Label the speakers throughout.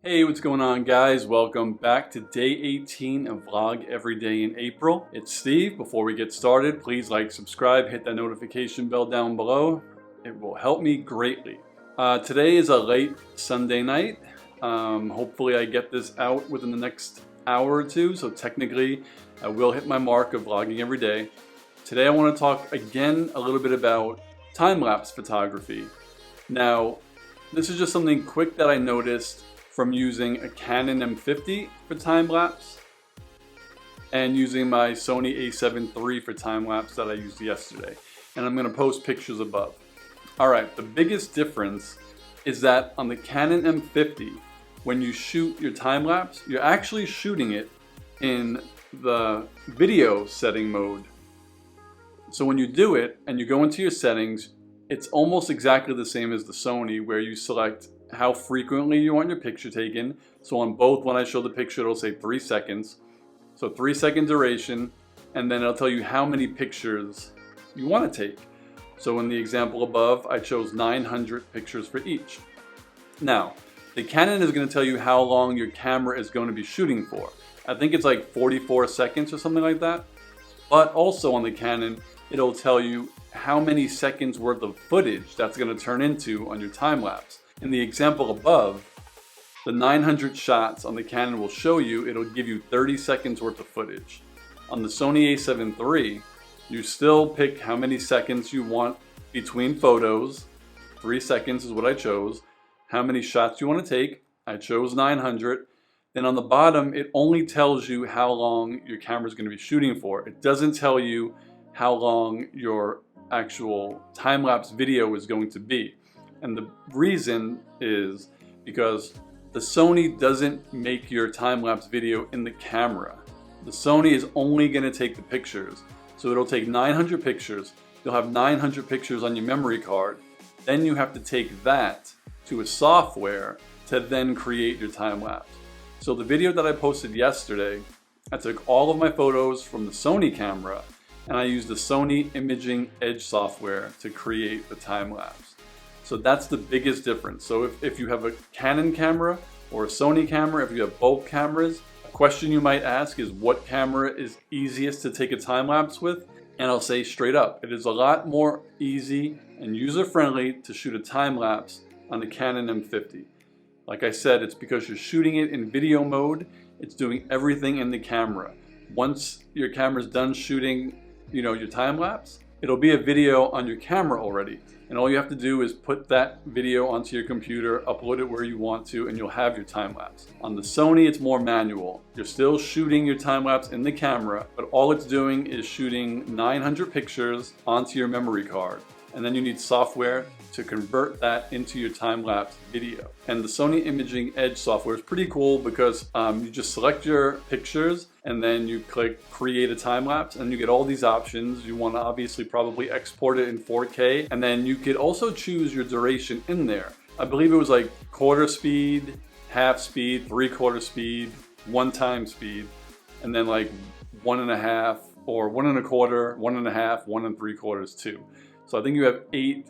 Speaker 1: Hey, what's going on guys? Welcome back to day 18 of Vlog Every Day in April. It's Steve. Before we get started, please like, subscribe, hit that notification bell down below. It will help me greatly. Today is a late Sunday night. Hopefully I get this out within the next hour or two, so technically I will hit my mark of vlogging every day. Today I want to talk again a little bit about time-lapse photography. Now, this is just something quick that I noticed from using a Canon M50 for time-lapse and using my Sony a7 III for time-lapse that I used yesterday. And I'm going to post pictures above. Alright, the biggest difference is that on the Canon M50, when you shoot your time-lapse, you're actually shooting it in the video setting mode. So when you do it and you go into your settings, it's almost exactly the same as the Sony, where you select how frequently you want your picture taken. So on both, when I show the picture, it'll say 3 seconds. So 3-second duration, and then it'll tell you how many pictures you want to take. So in the example above, I chose 900 pictures for each. Now, the Canon is going to tell you how long your camera is going to be shooting for. I think it's like 44 seconds or something like that. But also on the Canon, it'll tell you how many seconds worth of footage that's going to turn into on your time-lapse. In the example above, the 900 shots on the Canon will show you, it'll give you 30 seconds worth of footage. On the Sony a7 III, you still pick how many seconds you want between photos. 3 seconds is what I chose. How many shots you want to take. I chose 900. Then on the bottom, it only tells you how long your camera is going to be shooting for. It doesn't tell you how long your actual time-lapse video is going to be. And the reason is because the Sony doesn't make your time-lapse video in the camera. The Sony is only going to take the pictures. So it'll take 900 pictures. You'll have 900 pictures on your memory card. Then you have to take that to a software to then create your time-lapse. So the video that I posted yesterday, I took all of my photos from the Sony camera and I used the Sony Imaging Edge software to create the time-lapse. So that's the biggest difference. So if you have a Canon camera or a Sony camera, if you have both cameras, a question you might ask is what camera is easiest to take a time-lapse with? And I'll say straight up, it is a lot more easy and user-friendly to shoot a time-lapse on the Canon M50. Like I said, it's because you're shooting it in video mode. It's doing everything in the camera. Once your camera's done shooting, your time-lapse, it'll be a video on your camera already. And all you have to do is put that video onto your computer, upload it where you want to, and you'll have your time-lapse. On the Sony, it's more manual. You're still shooting your time-lapse in the camera, but all it's doing is shooting 900 pictures onto your memory card. And then you need software to convert that into your time-lapse video. And the Sony Imaging Edge software is pretty cool because you just select your pictures and then you click create a time-lapse and you get all these options. You want to obviously probably export it in 4K, and then you could also choose your duration in there. I believe it was like quarter speed, half speed, 3/4 speed, 1 time speed, and then like 1.5 or 1.25, 1.5, 1 3/4 too. So I think you have 8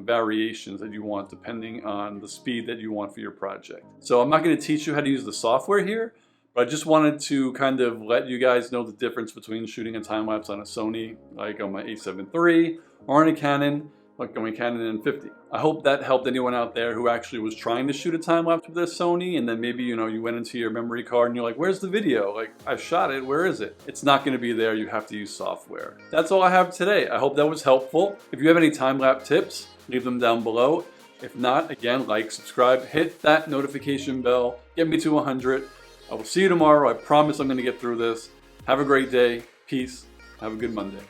Speaker 1: variations that you want depending on the speed that you want for your project. So I'm not going to teach you how to use the software here, but I just wanted to kind of let you guys know the difference between shooting a time-lapse on a Sony, like on my a7 III, or on a Canon, like on my Canon M50. I hope that helped anyone out there who actually was trying to shoot a time-lapse with their Sony, and then maybe, you went into your memory card and you're like, where's the video? Like, I shot it, where is it? It's not gonna be there, you have to use software. That's all I have today. I hope that was helpful. If you have any time-lapse tips, leave them down below. If not, again, like, subscribe, hit that notification bell, get me to 100. I will see you tomorrow. I promise I'm gonna get through this. Have a great day. Peace. Have a good Monday.